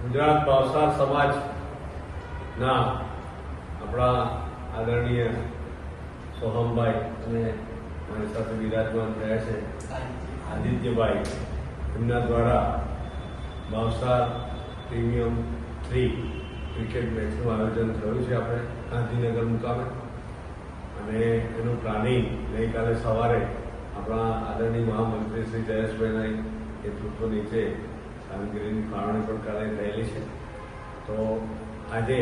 ગુજરાત ભાવસાર સમાજના આપણા આદરણીય સોહમભાઈ અને મારી સાથે વિરાજમાન થયા છે આદિત્યભાઈ, એમના દ્વારા ભાવસાર પ્રીમિયમ 3 ક્રિકેટ મેચનું આયોજન થયું છે આપણે ગાંધીનગર મુકામે, અને એનું પ્લાનિંગ ગઈકાલે સવારે આપણા આદરણીય મહામંત્રી શ્રી જયેશભાઈના નેતૃત્વ નીચે કામગીરીની ફાળવણી પણ કાલે થયેલી છે. તો આજે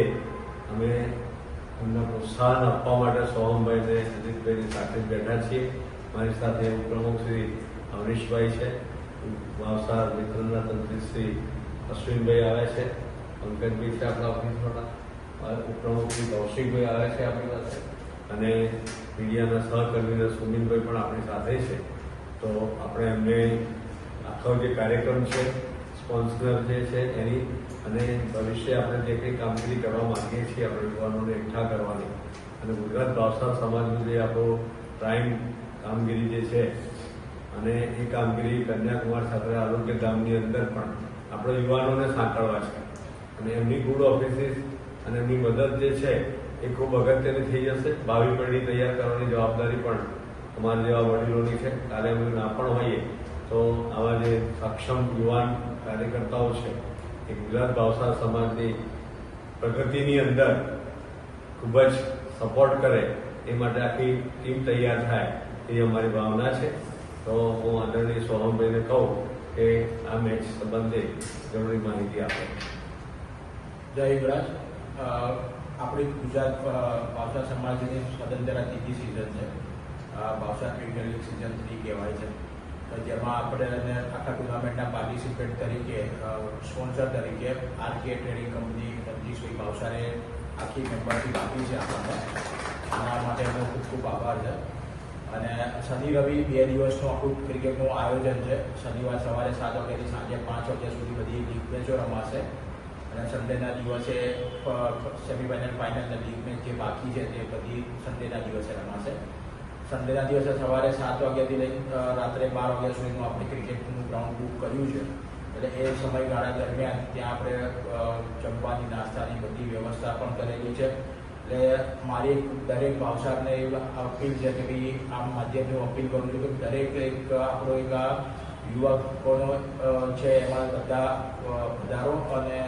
અમે એમને પ્રોત્સાહન આપવા માટે સોહમભાઈને અજીતભાઈની સાથે બેઠા છીએ. મારી સાથે ઉપપ્રમુખ શ્રી અવનીશભાઈ છે, ભાવસાર મિત્રના તંત્રી શ્રી અશ્વિનભાઈ આવે છે, પંકજભાઈ છે આપણા ઓફિસવાળા, ઉપપ્રમુખ શ્રી કૌશિકભાઈ આવે છે આપણી પાસે, અને મીડિયાના સહકર્મીના સુમિનભાઈ પણ આપણી સાથે છે. તો આપણે એમને આખો જે કાર્યક્રમ છે, સ્પોન્સર જે છે એની, અને ભવિષ્ય આપણે જે કંઈ કામગીરી કરવા માંગીએ છીએ આપણે યુવાનોને એકઠા કરવાની, અને ગુજરાત ભાવસાર સમાજનું જે આપણો પ્રાઇમ કામગીરી જે છે, અને એ કામગીરી કન્યાકુમાર સાથે આરોગ્ય ધામની અંદર પણ આપણે યુવાનોને સાંકળવા છે, અને એમની ગુડ ઓફિસીસ અને એમની મદદ જે છે એ ખૂબ અગત્યની થઈ જશે. ભાવિ પેઢી તૈયાર કરવાની જવાબદારી પણ અમારા જેવા વડીલોની છે. કાલે અમે ના પણ હોઈએ તો આવા જે સક્ષમ યુવાન કાર્યકર્તાઓ છે એ ગુજરાત ભાવસાર સમાજની પ્રગતિની અંદર ખૂબ જ સપોર્ટ કરે એ માટે આખી ટીમ તૈયાર થાય એ અમારી ભાવના છે. તો હું આદરણીય સોહમભાઈને કહું કે આ મેચ સંબંધે જરૂરી માહિતી આપે. જય યુવરાજ. આપણી ગુજરાત ભાવસાર સમાજની સ્વતંત્રતા ત્રીજી સિઝન છે. ભાવસાર ક્રિકેટ લીગ સિઝન 3 કહેવાય છે. જેમાં આપણે આખા ટુર્નામેન્ટના પાર્ટિસિપેટ તરીકે સ્પોન્સર તરીકે આરકે ટ્રેડિંગ કંપની રણજીતભાઈ ભાવસારે આખી મેમ્બરશીપ આપી છે આપણને. આના માટે એમનો ખૂબ ખૂબ આભાર છે. અને શનિ રવિ 2 દિવસનું આખું ક્રિકેટનું આયોજન છે. શનિવાર સવારે 7 વાગ્યાથી સાંજે 5 વાગ્યા સુધી બધી લીગ મેચો રમાશે, અને સન્ડેના દિવસે સેમિફાઇનલ ફાઇનલના લીગ મેચ જે બાકી છે તે બધી સન્ડેના દિવસે રમાશે. સન્ડેના દિવસે સવારે 7 વાગ્યાથી લઈને રાત્રે 12 વાગ્યા સુધીનું આપણે ક્રિકેટનું ગ્રાઉન્ડ બુક કર્યું છે. એટલે એ સમયગાળા દરમિયાન ત્યાં આપણે જમવાની નાસ્તાની બધી વ્યવસ્થા પણ કરેલી છે. એટલે મારી દરેક ભાવસારને એવી અપીલ છે કે ભાઈ આ માધ્યમથી હું અપીલ કરું છું કે દરેક આપણો એક યુવકોનો છે એમાં બધા વધારો અને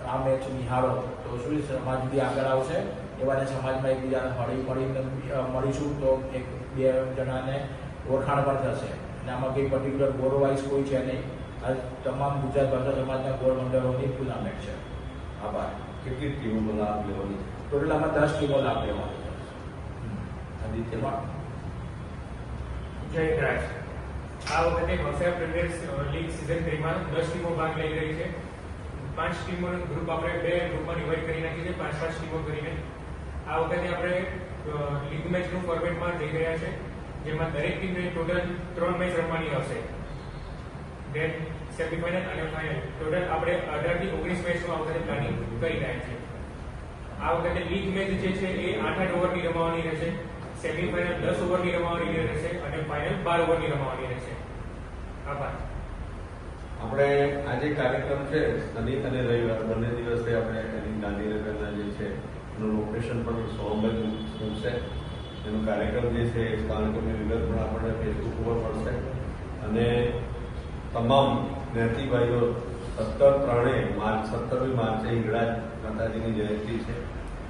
આ મેચ નિહાળો તો શું સમાજ સુધી આગળ આવશે. એવાને સમાજમાં એકબીજાને મળીને મળીશું તો એક બે જણાને ઓળખાણ પણ થશે. અને આમાં કંઈ પર્ટિક્યુલર ગોળ વાઇઝ કોઈ છે નહીં. આ તમામ ગુજરાત ભાષા સમાજના ગોળ મંડળોની ટુર્નામેન્ટ છે. આભાર. કેટલી ટીમો લાભ લેવાની? ટોટલ આમાં 10 ટીમો લાભ લેવાની છે. આદિત્યમાં જય રાજ. આ વખતે ભાવસાર પ્રીમિયર લીગ સિઝન 3 માં 10 ટીમો ભાગ લઈ રહી છે. 5 ટીમોનું ગ્રુપ આપણે 2 ગ્રુપમાં ડિવાઈડ કરી નાખી છે, 5-5 ટીમો કરીને. આ વખતે આપણે લીગ મેચનું ફોર્મેટમાં જઈ રહ્યા છે, જેમાં દરેક ટીમને ટોટલ 3 મેચ રમવાની આવશે. દેન સેમિફાઇનલ અને ફાઇનલ ટોટલ આપણે 18 થી 19 મેચનું આ વખતે પ્લાનિંગ કરી રહ્યા છીએ. આ વખતે લીગ મેચ જે છે એ 8-8 ઓવરની રમવાની રહેશે, સેમિફાઇનલ 10 ઓવરની રમવાની રહેશે, અને ફાઇનલ 12 ઓવરની રમવાની રહેશે. આભાર. આપણે આજે કાર્યક્રમ છે શનિ અને રવિવાર બંને દિવસે આપણે એની ગાંધીનગરના જે છે એનું લોકેશન પણ સોહમભાઈ મૂકશે. એનો કાર્યક્રમ જે છે એ કાર્યક્રમની વિગત પણ આપણે ફેસબુક ઉપર પડશે. અને તમામ જ્ઞાતિભાઈઓ 17 માર્ચે હિંગળાજ માતાજીની જયંતિ છે.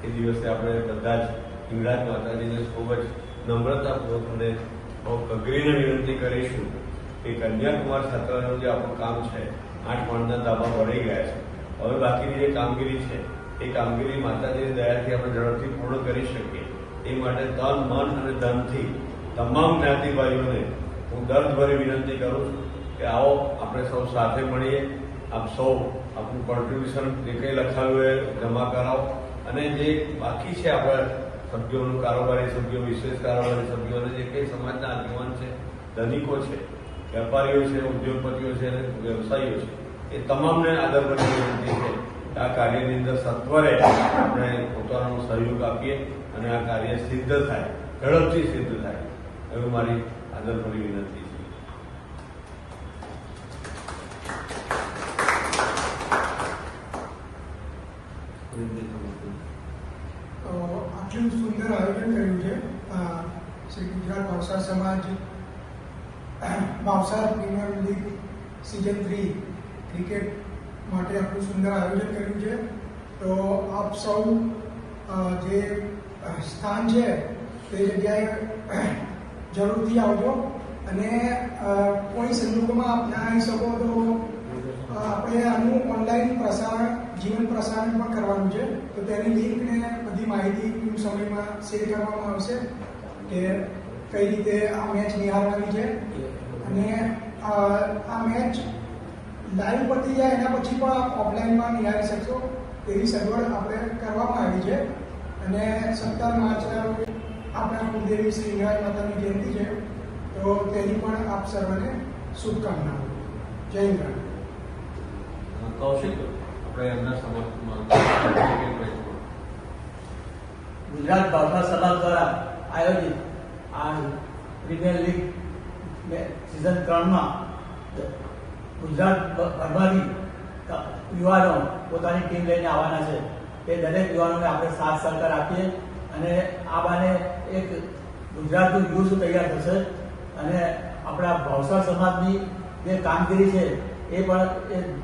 એ દિવસે આપણે બધા જ હિંગળાજ માતાજીને ખૂબ જ નમ્રતાપૂર્વક અને બહુ અઘરીને વિનંતી કરીશું કે કન્યાકુમાર છાત્રાલયનું જે આપણું કામ છે 8 માળના ધાબા પડી ગયા છે. હવે બાકીની જે કામગીરી છે એ કામગીરી માતાજીની દયાથી આપણે ઝડપથી પૂર્ણ કરી શકીએ એ માટે તન, મન અને ધનથી તમામ જ્ઞાતિભાઈઓને હું દર્દભરી વિનંતી કરું છું કે આવો આપણે સૌ સાથે મળીએ. આપ સૌ આપણું કોન્ટ્રીબ્યુશન જે કંઈ લખાવ્યું એ જમા કરાવો, અને જે બાકી છે આપણા સભ્યોનું, કારોબારી સભ્યો, વિશેષ કારોબારી સભ્યો અને જે કંઈ સમાજના આગેવાન છે, ધનિકો છે, વેપારીઓ છે, ઉદ્યોગપતિઓ છે અને વ્યવસાયીઓ છે, એ તમામને આદરભરી વિનંતી છે કે આ કાર્યની અંદર સત્વરે આપણે પોતાનો સહયોગ આપીએ અને આ કાર્ય સિદ્ધ થાય, ઝડપથી સિદ્ધ થાય એવું મારી આદરભરી વિનંતી છે. ભાવસાર સમાજ Bhavsar premier league season 3 cricket માટે આટલું સુંદર આયોજન કર્યું છે. તો આપ સૌ જે સ્થાન છે તે જગ્યાએ જરૂરથી આવજો અને કોઈ સંજોગોમાં આપ ના આવી શકો તો આપણે આનું ઓનલાઈન પ્રસારણ જીવન પ્રસારણ પણ કરવાનું છે. તો તેની લિંક ને બધી માહિતી ટૂંક સમયમાં શેર કરવામાં આવશે કે કઈ રીતે આ મેચ નિહાળવાની છે. અને આ મેચ લાઈવ પતી જાય એના પછી પણ આપ ઓફલાઈનમાં નિહાળી શકશો તેવી સગવડ આપણે કરવામાં આવી છે. અને 17 માર્ચના રોજ આપણા કુળદેવી શ્રી હિંગળાજ માતાની જયંતિ છે, તો તેની પણ આપ સર્વને શુભકામનાઓ. જય હિંગળાજ. કૌશિક, આપણે એમના સમાજમાં ગુજરાત ભાવસાર સમાજ દ્વારા આયોજિત આ પ્રીમિયર લીગ સિઝન 3માં ગુજરાત ભરમાંથી યુવાનો પોતાની ટીમ લઈને આવવાના છે. તે દરેક યુવાનોને આપણે સાથ સહકાર આપીએ અને આ બાને એક ગુજરાતનું યુથ તૈયાર થશે અને આપણા ભાવસાર સમાજની જે કામગીરી છે એ પણ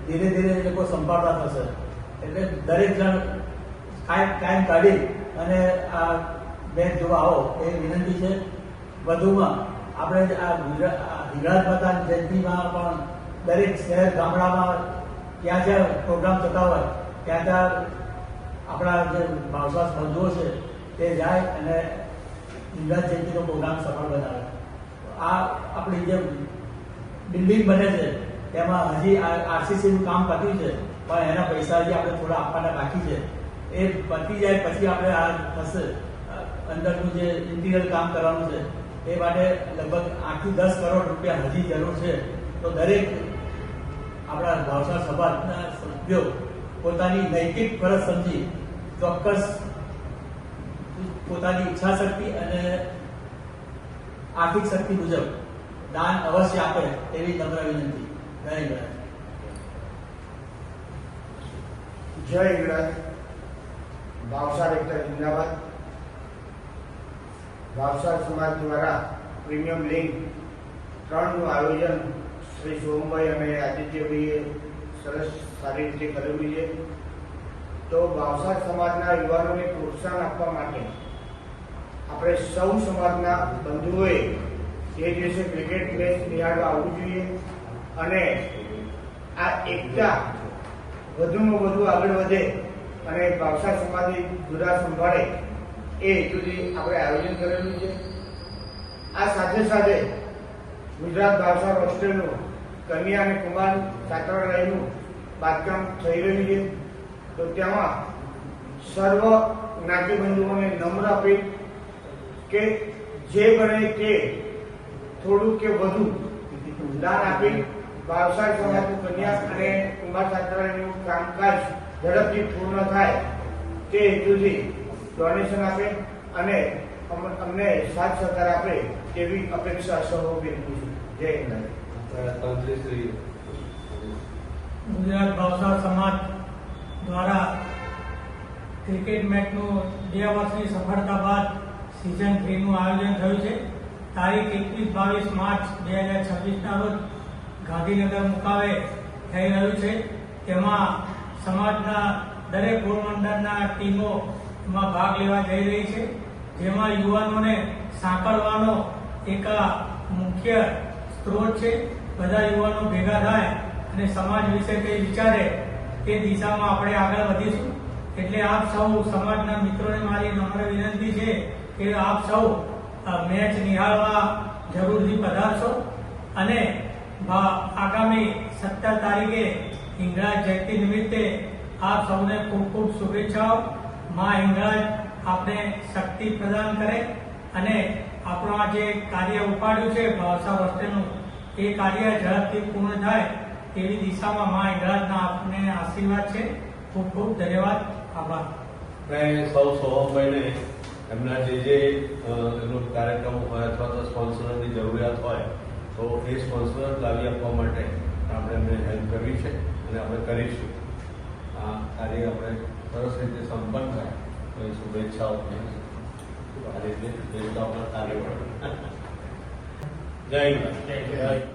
ધીરે ધીરે એ લોકો સંભાળતા થશે. એટલે દરેક જણ ટાઈમ કાઢી અને આ મેચ જોવા આવો એ વિનંતી છે. વધુમાં આપણે આ હિંગળાજ માતાની જયંતિમાં પણ દરેક શહેર ગામડામાં જ્યાં જ્યાં પ્રોગ્રામ થતા હોય ત્યાં ત્યાં આપણા જે ભાવસાર બંધુઓ છે તે જાય અને હિંગળાજ જયંતિનો પ્રોગ્રામ સફળ બનાવે. આ આપણી જે બિલ્ડિંગ બને છે તેમાં હજી આરસીસીનું કામ પત્યું છે, પણ એના પૈસા હજી આપણે થોડા આપવાના બાકી છે. એ પતી જાય પછી આપણે આ થશે અંદરનું જે ઇન્ટિરિયર કામ કરવાનું છે એ માટે લગભગ 8 થી 10 કરોડ રૂપિયા હજી જરૂર છે. તો દરેક આપણા ભાવસાર સમાજના સભ્યો પોતાની નૈતિક ફરજ સમજી ચોક્કસ પોતાની ઈચ્છા શક્તિ અને આર્થિક શક્તિ મુજબ દાન અવશ્ય આપે એવી નમ્ર વિનંતી. જય હિંગળાજ. જય હિંગળાજ. ભાવસાર એકતા જિંદાબાદ. ભાવસાર સમાજ દ્વારા પ્રીમિયમ લીગ 3નું આયોજન શ્રી સોમભાઈ અને આદિત્યભાઈએ સરસ સારી રીતે કરેલું છે. તો ભાવસાર સમાજના યુવાનોને પ્રોત્સાહન આપવા માટે આપણે સૌ સમાજના બંધુઓએ એ દિવસે ક્રિકેટ મેચ નિહાળવા આવવું જોઈએ અને આ એકતા વધુમાં વધુ આગળ વધે અને ભાવસાર સમાજની ધુરા સંભાળે એ હેતુથી આપણે આયોજન કરેલું છે. આ સાથે સાથે ગુજરાત ભાવસાર હોસ્ટેલનું કન્યા અને કુમાર છાત્રાલયનું બાંધકામ થઈ રહ્યું છે. તો તેમાં સર્વ જ્ઞાતિબંધુઓને નમ્ર અપીલ કે જે બને તે થોડું કે વધુ દાન આપી ભાવસાર સમાજનું કન્યા અને કુમાર છાત્રાલયનું કામકાજ ઝડપથી પૂર્ણ થાય તે હેતુથી ડોનેશન આપે અને અમને સાથ સહકાર આપે તેવી અપેક્ષા સૌ વિનંતી છે. જય હિન્દ. તંત્રીશ્રી ગુજરાત ભાવસાર સમાજ દ્વારા ક્રિકેટ મેચનું 2 વર્ષની સફળતા બાદ સિઝન 3નું આયોજન થયું છે. તારીખ 21-22 માર્ચ 2026ના રોજ ગાંધીનગર મુકામે થઈ રહ્યું છે. તેમાં સમાજના દરેક ગોળમંડળના ટીમો એમાં ભાગ લેવા જઈ રહી છે, જેમાં યુવાનોને સાંકળવાનો એક મુખ્ય સ્ત્રોત છે. બધા યુવાનો ભેગા થાય અને સમાજ વિશે કંઈ વિચારે તે દિશામાં આપણે આગળ વધીશું. એટલે આપ સૌ સમાજના મિત્રોને મારી નમ્ર વિનંતી છે કે આપ સૌ મેચ નિહાળવા જરૂરથી પધારશો અને આગામી 17 તારીખે હિંગળાજ જયંતિ નિમિત્તે આપ સૌને ખૂબ ખૂબ શુભેચ્છાઓ. માં હિંગળાજ આપને શક્તિ પ્રદાન કરે અને આપણું આ જે કાર્ય ઉપાડ્યું છે ભાવસાર હોસ્ટેલનું એ કાર્ય ઝડપથી પૂર્ણ થાય તેવી દિશામાં માં હિંગળાજના આપને આશીર્વાદ છે. ખૂબ ખૂબ ધન્યવાદ. આભાર. મેં સૌ સોહમભાઈને એમના જે એમનો કાર્યક્રમ હોય અથવા તો સ્પોન્સરની જરૂરિયાત હોય તો એ સ્પોન્સર લાવી આપવા માટે આપણે એમને હેલ્પ કરવી છે અને આપણે કરીશું. આ કાર્ય આપણે સરસ રીતે સંપન્ન થાય તો એ શુભેચ્છાઓ આ રીતે શુભેચ્છાઓના કાર્ય જય હિન્દ. જય જય